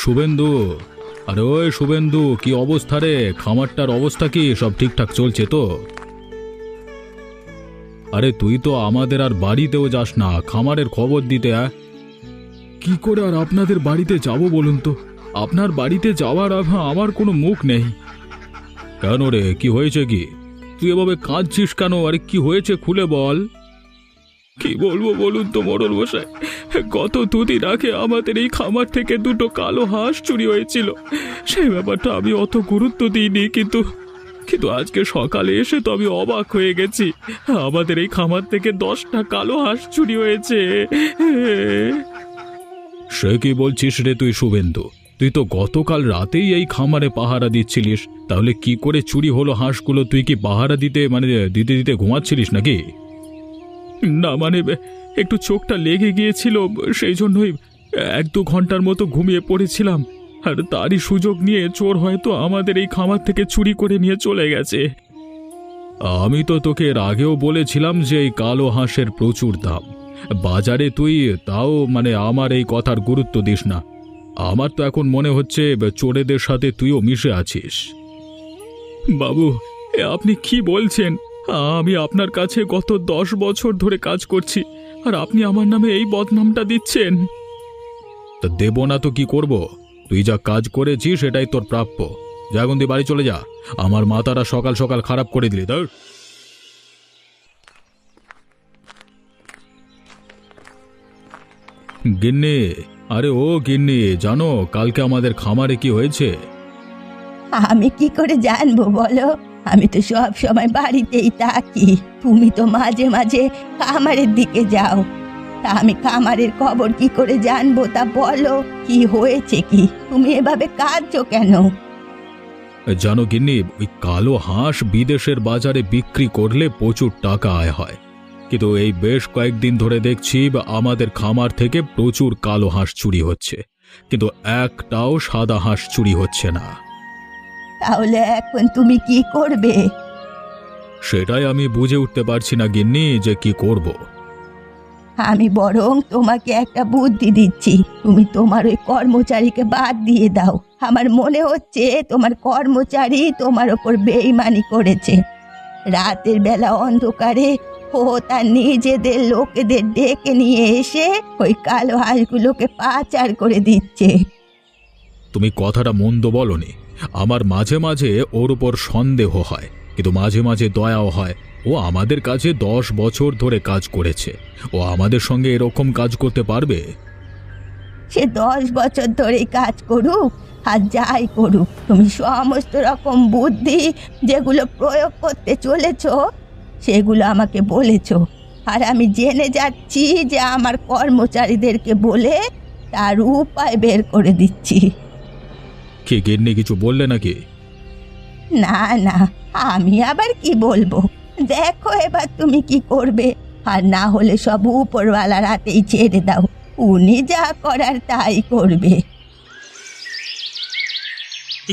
শুভেন্দু, আরে ওই শুভেন্দু, কি অবস্থা রে? খামারটার অবস্থা কি? সব ঠিকঠাক চলছে তো? আরে তুই তো আমাদের আর বাড়িতেও যাস না খামারের খবর দিতে। কি করে আর আপনাদের বাড়িতে যাব বলুন তো? আপনার বাড়িতে যাওয়ার আমার কোনো মুখ নেই। কেন রে, কি হয়েছে? কি তুই এভাবে কাঁদছিস কেন? আরে কি হয়েছে খুলে বল। কি বলবো বলুন তো মোড়ল মশাই, গত দুদিন আগে আমাদের এই খামার থেকে দুটো কালো হাঁস চুরি হয়েছিল। সেই ব্যাপারটা আমি অত গুরুত্ব দিইনি, কিন্তু কিন্তু আজকে সকালে এসে তো আমি অবাক হয়ে গেছি। আমাদের এই খামার থেকে 10টা কালো হাঁস চুরি হয়েছে। সে কি বলছিস রে তুই শুভেন্দু? তুই তো গতকাল রাতেই এই খামারে পাহারা দিচ্ছিলিস, তাহলে কি করে চুরি হলো হাঁসগুলো? তুই কি পাহারা দিতে দিতে দিতে ঘুমাচ্ছিলিস নাকি? না মানে একটু চোখটা লেগে গিয়েছিল, সেই জন্যই 1-2 ঘন্টার মতো ঘুমিয়ে পড়েছিলাম। আর তারই সুযোগ নিয়ে চোর হয়তো আমাদের এই খামার থেকে চুরি করে নিয়ে চলে গেছে। আমি তো তোকে এর আগেও বলেছিলাম যে এই কালো হাঁসের প্রচুর দাম বাজারে, তুই তাও আমার এই কথার গুরুত্ব দিস না। আমার তো এখন মনে হচ্ছে চোরেদের সাথে তুইও মিশে আছিস। বাবু, আপনি কি বলছেন? আমি আপনার কাছে গত 10 বছর ধরে কাজ করছি, আর আপনি আমার নামে এই বদনামটা দিচ্ছেন। তা দেব না তো কি করব? তুই যা কাজ করেছিস সেটাই তোর প্রাপ্য। যা, এখন তুই বাড়ি চলে যা। আমার মাথাটা সকাল সকাল খারাপ করে দিলি। ধর। গিন্নি, আরে ও গিন্নি, জানো কালকে আমাদের খামারে কি হয়েছে? আমি কি করে জানবো বলো? আমি তো সব সময় বাড়িতেই থাকি। তুমি তো মাঝে মাঝে খামারের দিকে যাও। তা আমি খামারের খবর কি করে জানবো? তা বলো, কি হয়েছে? কি তুমি এভাবে কাঁদছো কেন? জানো গিন্নি, ওই কালো হাঁস বিদেশের বাজারে বিক্রি করলে প্রচুর টাকা আয় হয়, কিন্তু এই বেশ কয়েকদিন ধরে দেখছি আমাদের খামার থেকে প্রচুর কালো হাঁস চুরি হচ্ছে, কিন্তু একটাও সাদা হাঁস চুরি হচ্ছে না। তাহলে এখন তুমি কি করবে? সেটাই আমি বুঝে উঠতে পারছি না গিন্নি, যে কি করব। আমি বরং তোমাকে একটা বুদ্ধি দিচ্ছি। তুমি তোমার ওই কর্মচারীকে বাদ দিয়ে দাও। আমার মনে হচ্ছে তোমার কর্মচারী তোমার ওপর বেইমানি করেছে। রাতের বেলা অন্ধকারে ও তার নিজেদের লোকেদের ডেকে নিয়ে এসে ওই কালো হাঁসগুলোকে পাচার করে দিচ্ছে। তুমি কথাটা মন্দ বলনি। আমার মাঝে মাঝে ওর উপর সন্দেহ হয়, কিন্তু মাঝে মাঝে দয়াও হয়। ও আমাদের কাছে 10 বছর ধরে কাজ করেছে, ও আমাদের সঙ্গে এরকম কাজ করতে পারবে? সে 10 বছর ধরে কাজ করুক আর যাই করুক, তুমি সমস্ত রকম বুদ্ধি যেগুলো প্রয়োগ করতে চলেছো সেগুলো আমাকে বলেছো। আর আমি জেনে যাচ্ছি যে আমার কর্মচারীদেরকে বলে তার উপায় বের করে দিচ্ছি। কি গিন্নি, কিছু বললে নাকি? না না, আমি আবার কি বলবো? দেখো এবার তুমি কি করবে। আর না হলে সব উপরওয়ালার হাতেই ছেড়ে দাও, উনি যা করার তাই করবে।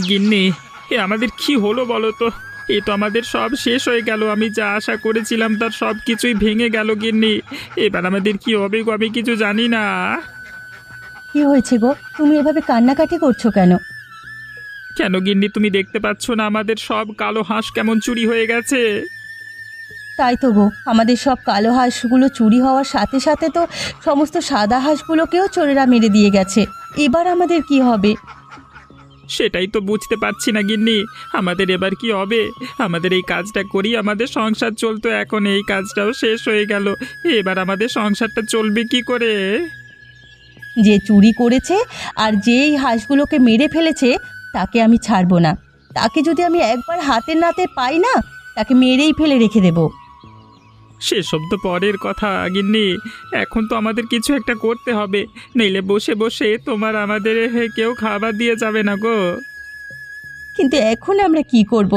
গিন্নি, এ আমাদের কি হলো বলো তো? এ তো আমাদের সব শেষ হয়ে গেল। আমি যা আশা করেছিলাম তার সব কিছুই ভেঙে গেল গিন্নি। এবার আমাদের কি হবে গো? আমি কিছু জানি না। কি হয়েছে গো? তুমি এভাবে কান্নাকাটি করছো কেন? কেন গিন্নি, তুমি দেখতে পাচ্ছ না আমাদের সব কালো হাঁস কেমন চুরি হয়ে গেছে? তাই তো গো, আমাদের সব কালো হাঁসগুলো চুরি হওয়ার সাথে সাথে তো সমস্ত সাদা হাঁসগুলোকেও চোরেরা মেরে দিয়ে গেছে। এবার আমাদের কি হবে? সেটাই তো বুঝতে পারছি না গিন্নি, আমাদের এবার কি হবে? আমাদের এই কাজটা করি আমাদের সংসার চলতো, এখন এই কাজটাও শেষ হয়ে গেল। এবার আমাদের সংসারটা চলবে কি করে? যে চুরি করেছে আর যেই হাঁসগুলোকে মেরে ফেলেছে তাকে আমি ছাড়বো না। তাকে যদি আমি একবার হাতের নাতে পাই না, তাকে মেরেই ফেলে রেখে দেবো। সেসব তো পরের কথা গিন্নি, এখন তো আমাদের কিছু একটা করতে হবে, নইলে বসে বসে তোমার আমাদের কেউ খাবার দিয়ে যাবে না গো। কিন্তু এখন আমরা কি করব?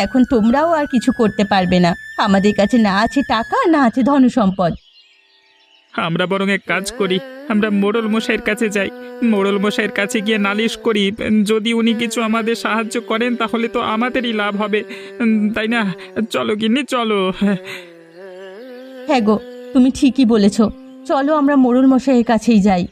এখন তোমরাও আর কিছু করতে পারবে না। আমাদের কাছে না আছে টাকা, না আছে ধনসম্পদ। আমরা বরং এক কাজ করি, আমরা মোড়ল মশাইয়ের কাছে যাই। মোড়ল মশাইয়ের কাছে গিয়ে নালিশ করি। যদি উনি কিছু আমাদের সাহায্য করেন তাহলে তো আমাদেরই লাভ হবে, তাই না? চলো গিন্নি, চলো। হ্যাঁ গো, তুমি ঠিকই বলেছ। চলো আমরা মোড়ল মশাইয়ের কাছেই যাই।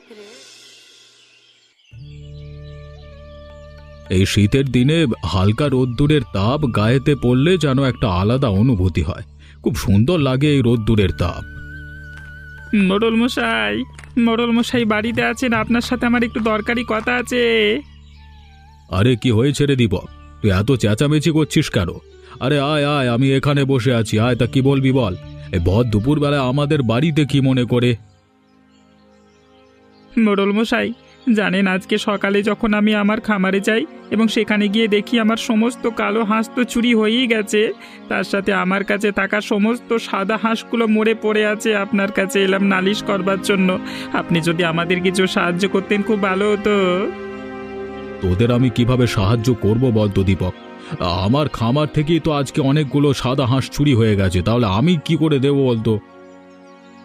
এই শীতের দিনে হালকা রোদ্দুরের তাপ গায়েতে পড়লে যেন একটা আলাদা অনুভূতি হয়। খুব সুন্দর লাগে এই রোদ্দুরের তাপ। মোড়ল মশাই বাড়িতে আছেন? আপনার সাথে আমার একটু দরকারি কথা আছে। আরে কি হয়েছে রে দীপক, তুই এত চেঁচামেচি করছিস কেন? আরে আয় আয়, আমি এখানে বসে আছি, আয়, তা কি বলবি বল। এই ভর দুপুরবেলা আমাদের বাড়িতে কি মনে করে? মোড়ল মশাই, জানেন আজকে সকালে যখন আমি আমার খামারে যাই এবং সেখানে গিয়ে দেখি আমার সমস্ত কালো হাঁস তো চুরি হয়েই গেছে, তার সাথে আমার কাছে থাকা সমস্ত সাদা হাঁসগুলো মরে পড়ে আছে। আপনার কাছে এলাম নালিশ করবার জন্য। আপনি যদি আমাদের কিছু সাহায্য করতেন খুব ভালো হতো। তোদের আমি কিভাবে সাহায্য করব বলতো দীপক? আমার খামার থেকেই তো আজকে অনেকগুলো সাদা হাঁস চুরি হয়ে গেছে, তাহলে আমি কি করে দেবো বলতো?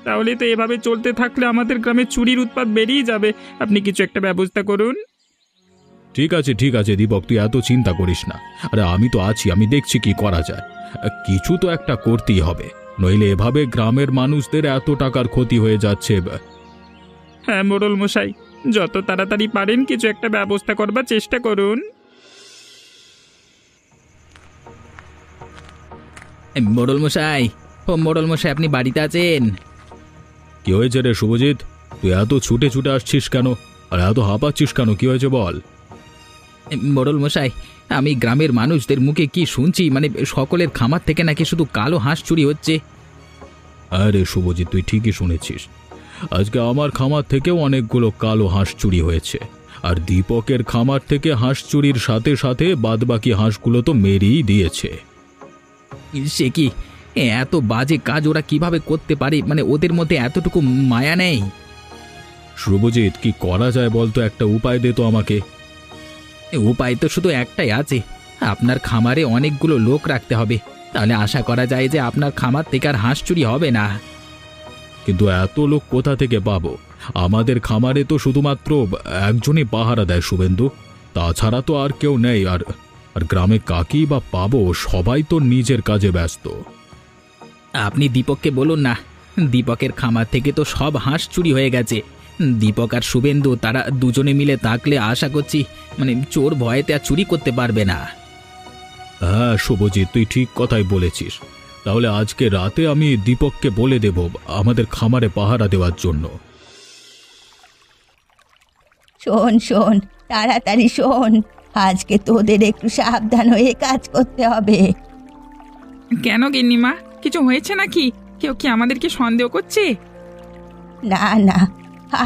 তাহলে তো এভাবে চলতে থাকলে আমাদের গ্রামে চুরির উৎপাত বেরিয়ে যাবে। আপনি কিছু একটা ব্যবস্থা করুন। ঠিক আছে দীপক, তুই এত চিন্তা করিস না। আরে আমি তো আছি, আমি দেখছি কি করা যায়। কিছু তো একটা করতেই হবে, নইলে এভাবে গ্রামের মানুষদের এত টাকার ক্ষতি হয়ে যাচ্ছে। হ্যাঁ মোড়ল মশাই, যত তাড়াতাড়ি পারেন কিছু একটা ব্যবস্থা করবার চেষ্টা করুন। মোড়ল মশাই, মোড়ল মশাই, আপনি বাড়িতে আছেন? কি হয়েছে রে শুভজিৎ, তুই এত ছুটে ছুটে আসছিস কেন? আর এত হাঁপাচ্ছিস কেন? কি হয়েছে বল। মোড়ল মশাই, আমি গ্রামের মানুষদের মুখে কি শুনছি, মানে সকলের খামার থেকে নাকি শুধু কালো হাঁস চুরি হচ্ছে। আরে শুভজিৎ, তুই ঠিকই শুনেছিস। আজকে আমার খামার থেকেও অনেকগুলো কালো হাঁস চুরি হয়েছে। আর দীপকের খামার থেকে হাঁস চুরির সাথে সাথে বাদবাকি হাঁসগুলো তো মেরেই দিয়েছে। সে কি, এত বাজে কাজ ওরা কিভাবে করতে পারে? মানে ওদের মধ্যে এতটুকু মায়া নেই? শুভজিৎ, কি করা যায় বলতো? একটা উপায় দে তো আমাকে। উপায় তো শুধু একটাই আছে, আপনার খামারে অনেকগুলো লোক রাখতে হবে, তাহলে আশা করা যায় যে আপনার খামার থেকে আর হাঁস চুরি হবে না। কিন্তু এত লোক কোথা থেকে পাবো? আমাদের খামারে তো শুধুমাত্র একজনই পাহারা দেয় শুভেন্দু, তাছাড়া তো আর কেউ নেই। আর আর গ্রামে কাকেই বা পাবো? সবাই তো নিজের কাজে ব্যস্ত। আপনি দীপককে বলুন না, দীপকের খামার থেকে তো সব হাঁস চুরি হয়ে গেছে। দীপক আর শুভেন্দু তারা দুজনে মিলে থাকলে আশা করছি মানে চোর ভয়েতে আর চুরি করতে পারবে না। হ্যাঁ শুভজিৎ, তুই ঠিক কথাই বলেছিস। তাহলে আজকে রাতে আমি দীপককে বলে দেব আমাদের খামারে পাহারা দেওয়ার জন্য। শোন শোন, তাড়াতাড়ি শোন, আজকে তোদের একটু সাবধান হয়ে কাজ করতে হবে। কেন গিন্নিমা, কিছু হয়েছে নাকি? কেউ কি আমাদেরকে সন্দেহ করছে? না না,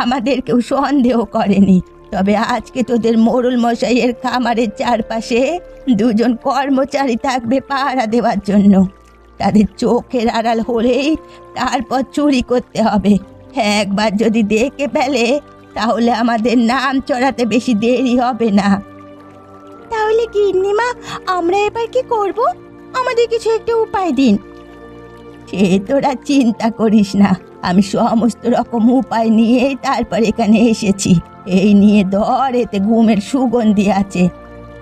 আমাদের কেউ সন্দেহ করেনি, তবে আজকে তোদের মোড়ল মশাইয়ের খামারের চারপাশে দুজন কর্মচারী থাকবে পাহারা দেওয়ার জন্য। তাদের চোখের আড়াল হলেই তারপর চুরি করতে হবে। একবার যদি দেখে ফেলে তাহলে আমাদের নাম চড়াতে বেশি দেরি হবে না। তাহলে গিন্নিমা, আমরা এবার কি করব? আমাদের কিছু একটা উপায় দিন। সে তোরা চিন্তা করিস না, আমি সমস্ত রকম উপায় নিয়েই তারপর এখানে এসেছি। এই নিয়ে ধর, এতে ঘুমের সুগন্ধি আছে।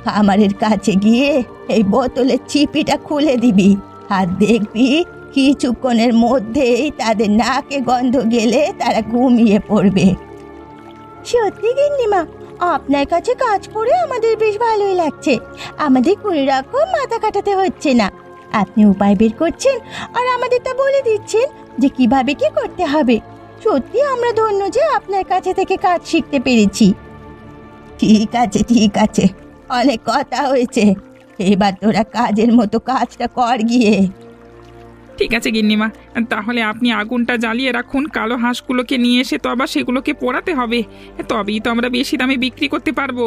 খামারের কাছে গিয়ে এই বোতলের চিপিটা খুলে দিবি, আর দেখবি কিছুক্ষণের মধ্যেই তাদের নাকে গন্ধ গেলে তারা ঘুমিয়ে পড়বে। সত্যি গিন্নিমা, আপনার কাছে কাজ করে আমাদের বেশ ভালোই লাগছে। আমাদের কোনো রকম মাথা কাটাতে হচ্ছে না। আপনি উপায় বের করছেন আর আমাদের তা বলে দিচ্ছেন যে কিভাবে কি করতে হবে। সত্যি আমরা ধন্য যে আপনার কাছে থেকে কাজ শিখতে পেরেছি। ঠিক আছে, অনেক কথা হয়েছে, এবার তোরা কাজের মতো কাজটা কর গিয়ে। ঠিক আছে গিন্নিমা, তাহলে আপনি আগুনটা জ্বালিয়ে রাখুন। কালো হাঁসগুলোকে নিয়ে এসে তো আবার সেগুলোকে পোড়াতে হবে, তবেই তো আমরা বেশি দামে বিক্রি করতে পারবো।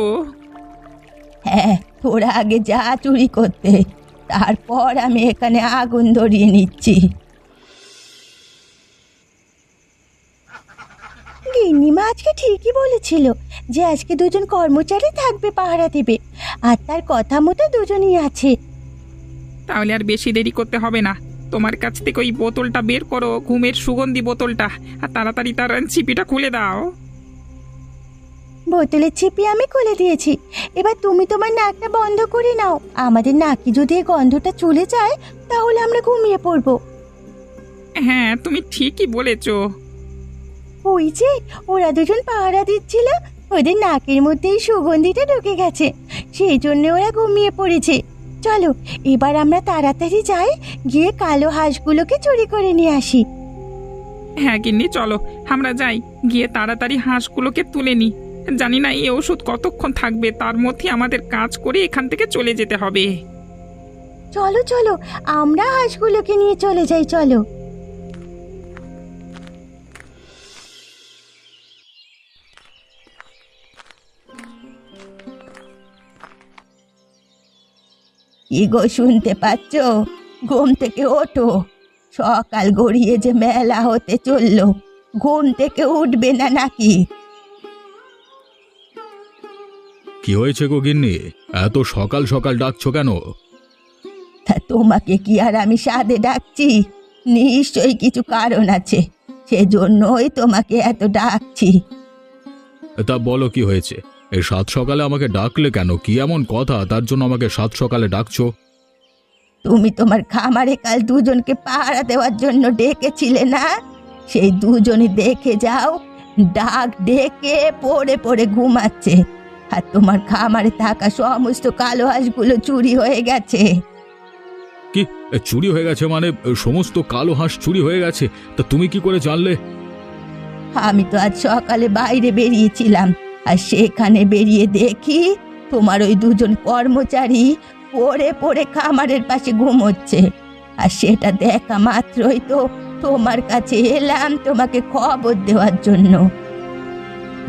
হ্যাঁ, তোরা আগে যা চুরি করতে, তারপর আমি এখানে আগুন ধরিয়ে নিচ্ছি। গিন্নিমা আজকে ঠিকই বলেছিল যে আজকে দুজন কর্মচারী থাকবে, পাহারা দেবে, আর তার কথা মতো দুজনই আছে। তাহলে আর বেশি দেরি করতে হবে না। তোমার কাছ থেকে ওই বোতলটা বের করো, ঘুমের সুগন্ধি বোতলটা, আর তাড়াতাড়ি তার ছিপিটা খুলে দাও। বোতলের ছিপি আমি খুলে দিয়েছি, এবার তুমি তোমার নাকটা বন্ধ করে নাও। আমাদের নাকি যদি এই গন্ধটা চলে যায় তাহলে আমরা ঘুমিয়ে পড়বো। হ্যাঁ, তুমি ঠিকই বলেছো। ওই যে ওরা দুজন পাহারা দিচ্ছিল, ওদের নাকের মধ্যেই সুগন্ধিটা ঢুকে গেছে, সেই জন্য ওরা ঘুমিয়ে পড়েছে। চলো এবার আমরা তাড়াতাড়ি যাই, গিয়ে কালো হাঁসগুলোকে চুরি করে নিয়ে আসি। হ্যাঁ গিন্নি, চলো আমরা যাই, গিয়ে তাড়াতাড়ি হাঁসগুলোকে তুলে নিই। জানি না এই ওষুধ কতক্ষণ থাকবে, তার মধ্যে আমাদের কাজ করে এখান থেকে চলে যেতে হবে। চলো চলো, আমরা হাঁসগুলোকে নিয়ে চলে যাই, চলো। কি গো, শুনতে পাচ্ছ? ঘুম থেকে ওঠো, সকাল গড়িয়ে যে মেলা হতে চললো, ঘুম থেকে উঠবে না নাকি? কি হয়েছে গো গিন্নি, এত সকাল সকাল ডাকছো কেন? তা তোমাকে কি আর আমি সাধে ডাকছি? নিশ্চয়ই কিছু কারণ আছে, সেজন্যই তোমাকে এত ডাকছি। তা বলো কি হয়েছে? এই সাত সকালে আমাকে ডাকলে কেন? কি এমন কথা তার জন্য আমাকে সাত সকালে ডাকছো? তুমি তোমার খামারে কাল দুজনকে পাহারা দেওয়ার জন্য ডেকেছিলে না? সেই দুজনই দেখে যাও, ডাক ডেকে পড়ে পড়ে ঘুমাচ্ছে, আর তোমার খামারে থাকা সমস্ত কালো হাঁসগুলো চুরি হয়ে গেছে। কি চুরি হয়ে গেছে মানে? সমস্ত কালো হাঁস চুরি হয়ে গেছে? তা তুমি কি করে জানলে? আমি তো আজ সকালে বাইরে বেরিয়েছিলাম, আর সেখানে বেরিয়ে দেখি তোমার ওই দুজন কর্মচারী পড়ে পড়ে খামারের পাশে ঘুমোচ্ছে। আর সেটা দেখা মাত্রই তো তোমার কাছে এলাম তোমাকে খবর দেওয়ার জন্য।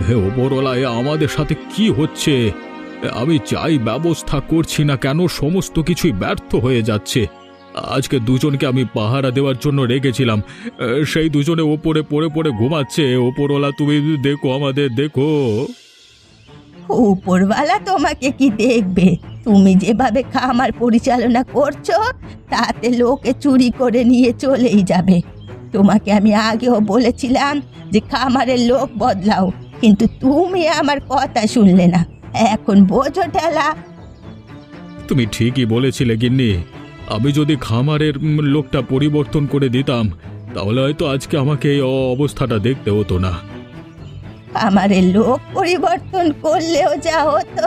হে ওপরওয়ালা, এ আমাদের সাথে কি হচ্ছে? আমি চাই ব্যবস্থা করছি না কেন, সমস্ত কিছুই ব্যর্থ হয়ে যাচ্ছে। আজকে দুজনকে আমি পাহারা দেওয়ার জন্য রেখেছিলাম, সেই দুজনে ওপরে পড়ে পড়ে ঘুমাচ্ছে। ওপরওয়ালা তুমি দেখো, আমাদের দেখো। উপরওয়ালা তোমাকে কি দেখবে? তুমি যেভাবে খামার পরিচালনা করছো তাতে লোকে চুরি করে নিয়ে চলেই যাবে। তোমাকে আমি আগেও বলেছিলাম যে খামারের লোক বদলাও, কিন্তু তুমি আমার কথা শুনলে না। এখন বোঝো ঠেলা। তুমি ঠিকই বলেছিলে গিন্নি, আমি যদি খামারের লোকটা পরিবর্তন করে দিতাম তাহলে হয়তো আজকে আমাকে এই অবস্থাটা দেখতে হতো না। খামারের লোক পরিবর্তন করলেও যা হতো,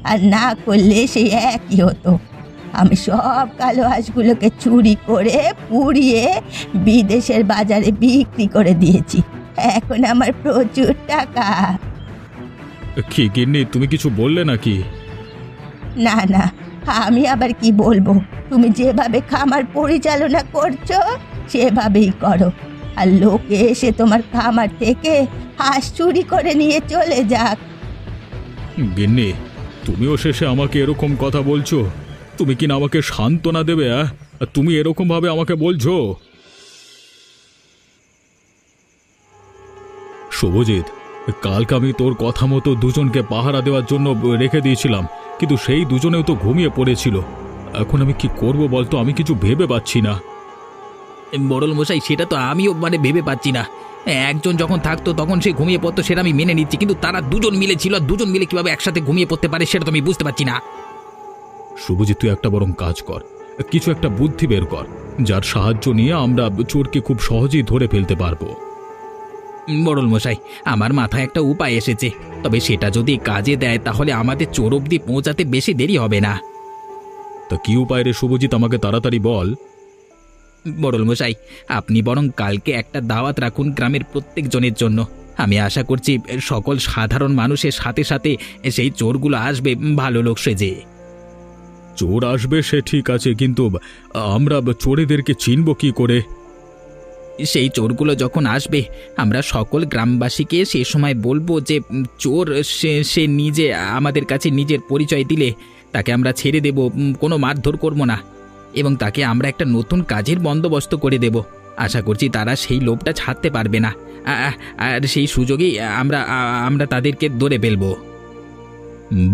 আর না করলে সেই একই হতো। আমি সব কালো হাঁসগুলোকে চুরি করে পুড়িয়ে বিদেশের বাজারে বিক্রি করে দিয়েছি, এখন আমার প্রচুর টাকা। কি গিন্নি, তুমি কিছু বললে নাকি? না না, আমি আবার কি বলবো? তুমি যেভাবে খামার পরিচালনা করছো সেভাবেই করো, আর লোকে এসে তোমার খামার থেকে হাঁস চুরি করে নিয়ে চলে যাক। গিন্নি, তুমিও শেষে আমাকে এরকম কথা বলছো? তুমি কি না আমাকে সান্ত্বনা দেবে? তুমি এরকম ভাবে আমাকে বলছো? শুভজিৎ, কালকে আমি তোর কথা মতো দুজনকে পাহারা দেওয়ার জন্য রেখে দিয়েছিলাম, কিন্তু সেই দুজনেও তো ঘুমিয়ে পড়েছিল। এখন আমি কি করব বলতো? আমি কিছু ভেবে পাচ্ছি না। মোড়ল মশাই, সেটা তো আমিও ভেবে পাচ্ছি না। একজন যখন থাকতো তখন সে ঘুমিয়ে পড়তো, সেটা আমি মেনে নিচ্ছি, কিন্তু তারা দুজন মিলে ছিল, দুজন মিলে কিভাবে একসাথে ঘুমিয়ে পড়তে পারে সেটা তো আমি বুঝতে পারছি না। শুভজিৎ, তুই একটা বরং কাজ কর, কিছু একটা বুদ্ধি বের কর, যার সাহায্য নিয়ে আমরা চোরকে খুব সহজেই ধরে ফেলতে পারবো। মোড়ল মশাই, আমার মাথায় একটা উপায় এসেছে, তবে সেটা যদি কাজে দেয় তাহলে আমাদের চোর অবধি পৌঁছাতে বেশি দেরি হবে না। তা কি উপায় রে শুভজিৎ, আমাকে তাড়াতাড়ি বল। মোড়ল মশাই, আপনি বরং কালকে একটা দাওয়াত রাখুন গ্রামের প্রত্যেকজনের জন্য। আমি আশা করছি সকল সাধারণ মানুষের সাথে সাথে সেই চোরগুলো আসবে ভালো লোক সেজে। চোর আসবে সে ঠিক আছে, কিন্তু আমরা চোরেদেরকে চিনব কি করে? সেই চোরগুলো যখন আসবে আমরা সকল গ্রামবাসীকে সে সময় বলবো যে চোর সে নিজে আমাদের কাছে নিজের পরিচয় দিলে তাকে আমরা ছেড়ে দেব, কোনো মারধর করব না, এবং তাকে আমরা একটা নতুন কাজের বন্দোবস্ত করে দেব। আশা করছি তারা সেই লোভটা ছাড়তে পারবে না, আর সেই সুযোগেই আমরা তাদেরকে ধরে ফেলব।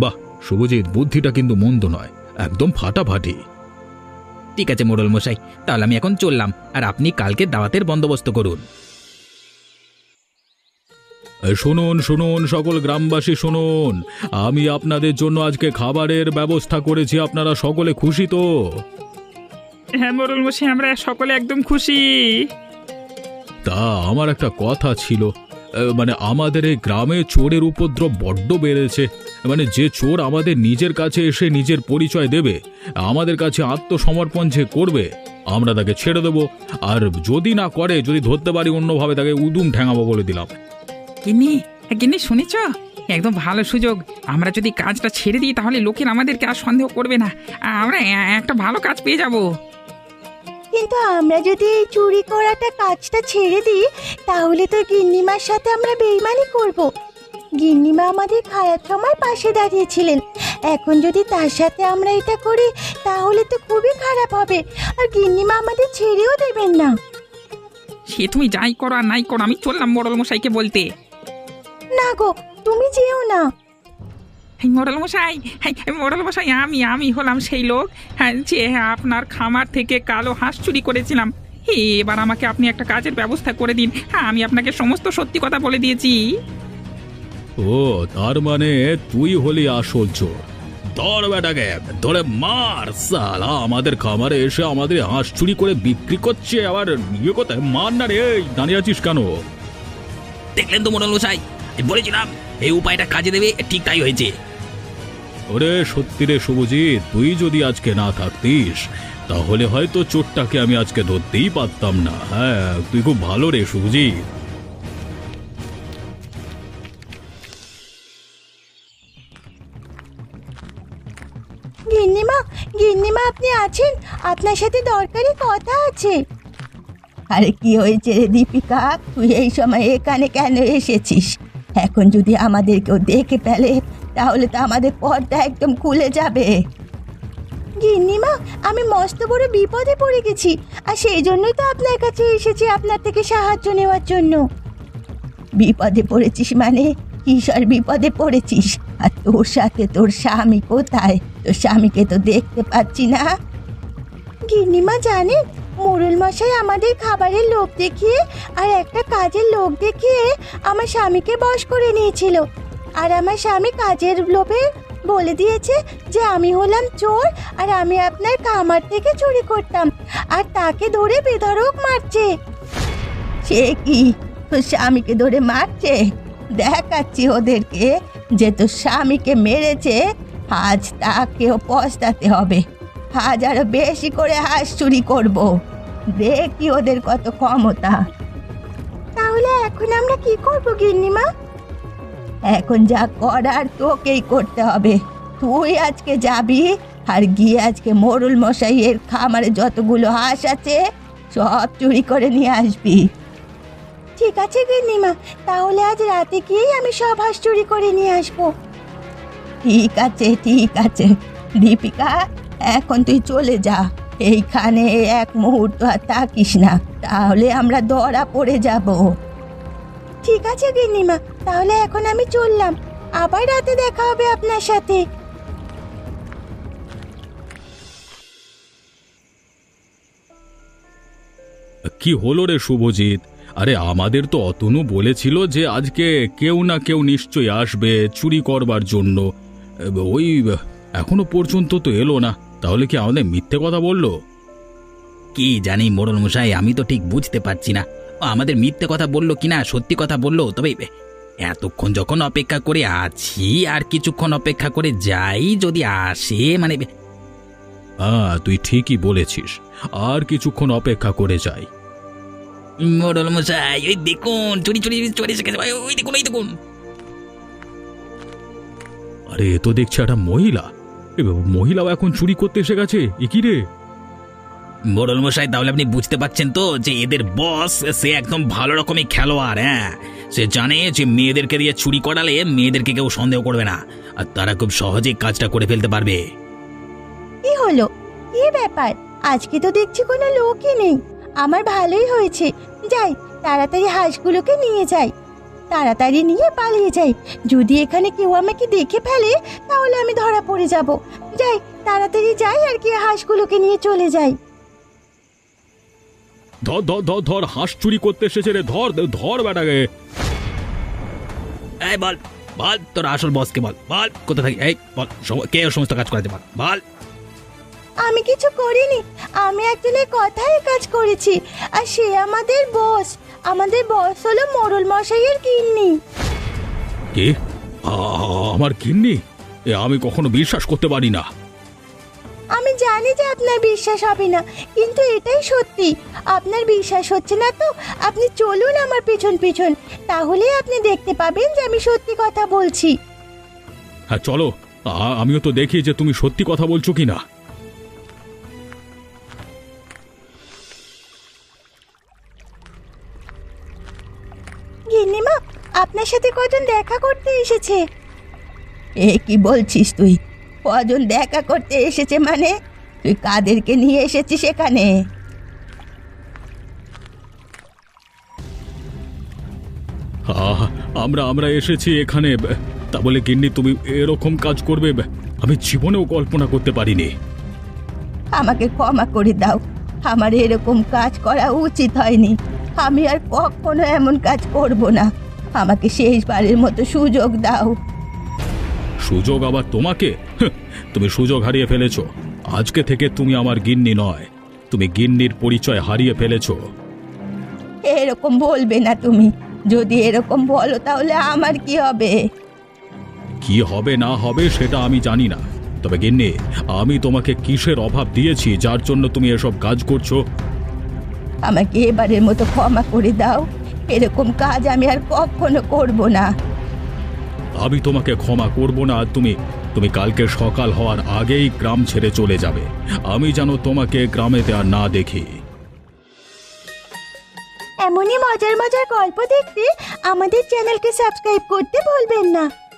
বাহ শুভজিৎ, বুদ্ধিটা কিন্তু মন্দ নয়, একদম ফাটাফাটি। ঠিক আছে মোড়ল মশাই, তাহলে আমি এখন চললাম, আর আপনি কালকে দাওয়াতের বন্দোবস্ত করুন। শুনুন শুনুন সকল গ্রামবাসী শুনুন, আমি আপনাদের জন্য আজকে খাবারের ব্যবস্থা করেছি। আপনারা সকলে খুশি তো? হ্যাঁ মোড়ল মশাই, আমরা সকলে একদম খুশি। তা আমার একটা কথা ছিল, মানে আমাদের এই গ্রামে চোরের উপদ্রব বড্ড বেড়েছে। মানে যে চোর আমাদের নিজের কাছে এসে নিজের পরিচয় দেবে, আমাদের কাছে আত্মসমর্পণ যে করবে, আমরা তাকে ছেড়ে দেবো। আর যদি না করে, যদি ধরতে পারি অন্যভাবে, তাকে উদুম ঠ্যাঙাবো বলে দিলাম। গিন্নি গিন্নি শুনেছ, একদম ভালো সুযোগ। আমরা যদি কাজটা ছেড়ে দিই তাহলে লোকের আমাদেরকে আর সন্দেহ করবে না। আমরা একটা ভালো কাজ পেয়ে যাব। কিন্তু আমরা যদি এই চুরি করাটা কাজটা ছেড়ে দিই তাহলে তো গিন্নিমার সাথে আমরা বেইমানি করব। গিন্নিমা আমাদের খারাপ সময় পাশে দাঁড়িয়েছিলেন, এখন যদি তার সাথে আমরা এটা করি তাহলে তো খুবই খারাপ হবে, আর গিন্নিমা আমাদের ছেড়েও দেবেন না। সে তুমি যাই করো আর নাই করো, আমি চললাম মোড়ল মশাইকে বলতে। না গো, তুমি যেও না। মোড়ল মশাই, মোড়ল মশাই, আমি হলাম সেই লোক, যে আপনার খামার থেকে কালো হাঁস চুরি করেছিলাম। এবার আমাকে আপনি একটা কাজের ব্যবস্থা করে দিন। আমি আপনাকে সমস্ত সত্যি কথা বলে দিয়েছি। ও, তার মানে তুই হলি আসল চোর। ধর বেটাকে, ধরে মার। সালা আমাদের খামারে এসে আমাদের হাঁস চুরি করে বিক্রি করছে, আবার ইয়ে কোথায় মার না রে। দাঁড়িয়ে আছিস কেন? দেখলেন তো মোড়ল মশাই, বলেছিলাম এই উপায়টা কাজে দেবে, ঠিক তাই হয়েছে। ওরে সত্যি রে শুভজিৎ, তুই যদি আজকে না থাকতিস তাহলে হয়তো চোরটাকে আমি আজকে ধরতেই পারতাম না। হ্যাঁ, তুই খুব ভালো রে শুভজিৎ। গিন্নিমা, গিন্নিমা আপনি আছেন? আপনার সাথে দরকারি কথা আছে। আরে কি হয়েছে রে দীপিকা, তুই এই সময় এখানে কেন এসেছিস? এখন যদি আমাদের কেউ দেখে ফেলে তাহলে তো আমাদের পথটা একদম খুলে যাবে। গিন্নিমা, আমি মস্ত বড় বিপদে পড়ে গেছি, আর সেই জন্যই তো আপনার কাছে এসেছি, আপনার থেকে সাহায্য নেওয়ার জন্য। বিপদে পড়েছিস মানে? কিসের বিপদে পড়েছিস? আর তোর সাথে তোর স্বামী কোথায়? তোর স্বামীকে তো দেখতে পাচ্ছি না। গিন্নিমা জানেন, মোড়ল মশাই আমাদের খাবারের লোভ দেখিয়ে আর একটা কাজের লোভ দেখিয়ে আমার স্বামীকে বশ করে নিয়েছিল। আর আমার স্বামী কাজের লোভে বলে দিয়েছে যে আমি হলাম চোর, আর আমি আপনার খামার থেকে চুরি করতাম, আর তাকে ধরে বেধড়ক মারছে। সে কি, তোর স্বামীকে ধরে মারছে? দেখাচ্ছি ওদেরকে যে তোর স্বামীকে মেরেছে, আজ তাকেও পস্তাতে হবে। আজ আরো বেশি করে হাঁস চুরি করব, দেখি ওদের কত ক্ষমতা। তাহলে এখন আমরা কি করব গিন্নিমা? এখন যা করার তোকেই করতে হবে। তুই আজকে যাবি আর গিয়ে আজকে মোড়ল মশাইয়ের খামারে যতগুলো হাঁস আছে সব চুরি করে নিয়ে আসবি। ঠিক আছে গিন্নিমা, তাহলে আজ রাতে গিয়েই আমি সব হাঁস চুরি করে নিয়ে আসবো। ঠিক আছে, ঠিক আছে। দীপিকা, এখন তুই চলে যা, এইখানে এক মুহূর্ত আর থাকিস না, তাহলে আমরা ধরা পড়ে যাব। ঠিক আছে গিন্নিমা, তাহলে এখন আমি চললাম, আবার রাতে দেখা হবে আপনার সাথে। কি হলো রে শুভজিৎ? আরে আমাদের তো অতনু বলেছিল যে আজকে কেউ না কেউ নিশ্চয়ই আসবে চুরি করবার জন্য। ওই এখনো পর্যন্ত তো এলো না, তাহলে কি আমাদের মিথ্যে কথা বললো? কি জানি মোড়ল মশাই, আমি তো ঠিক বুঝতে পারছি না ও আমাদের মিথ্যে কথা বললো কিনা সত্যি কথা বললো। তবে এতক্ষণ যখন অপেক্ষা করে আছি, আর কিছুক্ষণ অপেক্ষা করে যাই, যদি আসে মানে। হ্যাঁ, তুই ঠিকই বলেছিস, আর কিছুক্ষণ অপেক্ষা করে যাই। মোড়ল মশাই, ওই দেখুন চুরি চুরি চুরি এসে গেছে, ওই দেখুন, ওই দেখুন। আরে এ তো দেখছি একটা মহিলা। মহিলাও এখন চুরি করতে এসে গেছে, এ কি রে? মোড়ল মশাই, তাহলে আপনি বুঝতে পারছেন তো যে এদের বস সে একদম ভালো রকমই খেলোয়াড়। হ্যাঁ, সে জানে যে মেয়েদেরকে দিয়ে চুরি করালে মেয়েদেরকে কেউ সন্দেহ করবে না, আর তারা খুব সহজেই কাজটা করে ফেলতে পারবে। কি হলো, কি ব্যাপার? আজকে তো দেখছি কোনো লোকই নেই। আমার ভালোই হয়েছে, যাই তাড়াতাড়ি হাঁসগুলোকে নিয়ে যাই, তাড়াতাড়ি নিয়ে পালিয়ে যাই। যদি এখানে কেউ আমাকে দেখে ফেলে তাহলে আমি ধরা পড়ে যাব। যাই, তাড়াতাড়ি যাই আর কি হাঁসগুলোকে নিয়ে চলে যাই। ধর ধর ধর ধর, হাঁস চুরি করতে এসেছে রে, ধর ধর বেটাকে। এই বল বল, তোর আসল বসকে বল, বল কোথা থাকি, এই বল কে সমস্ত কাজ করাতে, বল বল। আমি কিছু করিনি, আমি একজনের কথায় কাজ করেছি, আর সে আমাদের বস। আমাদের বস হলো মোড়ল মশাইয়ের গিন্নি। কে? আমার গিন্নি? আমি কখনো বিশ্বাস করতে পারি না। আমি জানি যে আপনার বিশ্বাস হবে না, কিন্তু এটাই সত্যি। আপনার বিশ্বাস হচ্ছে না তো আপনি চলুন আমার পিছন পিছন, তাহলে আপনি দেখতে পাবেন যে আমি সত্যি কথা বলছি। হ্যাঁ চলো, আমিও তো দেখি যে তুমি সত্যি কথা বলছো কিনা। গিন্নিমা, আপনার সাথে কজন দেখা করতে এসেছে। এ কি বলছিস তুই? কজন দেখা করতে এসেছে মানে? তুই কাদেরকে নিয়ে এসেছিস এখানে? আমরা এসেছি এখানে। তা বলে গিন্নি তুমি এরকম কাজ করবে আমি জীবনেও কল্পনা করতে পারিনি। আমাকে ক্ষমা করে দাও, আমার এরকম কাজ করা উচিত হয়নি। আমি আর কখনো এমন কাজ করব না। আমাকে শেষবারের মতো সুযোগ দাও। সুযোগ আবার তোমাকে? তুমি সুযোগ হারিয়ে ফেলেছো। আজকে থেকে তুমি আমার গিন্নি নয়, তুমি গিন্নির পরিচয় হারিয়ে ফেলেছো। এরকম বলবে না তুমি। যদি এরকম বলো তাহলে আমার কি হবে? কি হবে না হবে সেটা আমি জানি না, তবে গিন্নি, আমি তোমাকে কিসের অভাব দিয়েছি যার জন্য তুমি এসব কাজ করছো? আমাকে এবারের মতো ক্ষমা করে দাও। এরকম কাজ আমি আর কখনো করব না। আমি তোমাকে ক্ষমা করব না। তুমি কালকে সকাল হওয়ার আগেই গ্রাম ছেড়ে চলে যাবে। আমি যেন তোমাকে গ্রামেতে আর না দেখি। এমনই মজার মজার গল্প দেখতে আমাদের চ্যানেলকে সাবস্ক্রাইব করতে ভুলবেন না।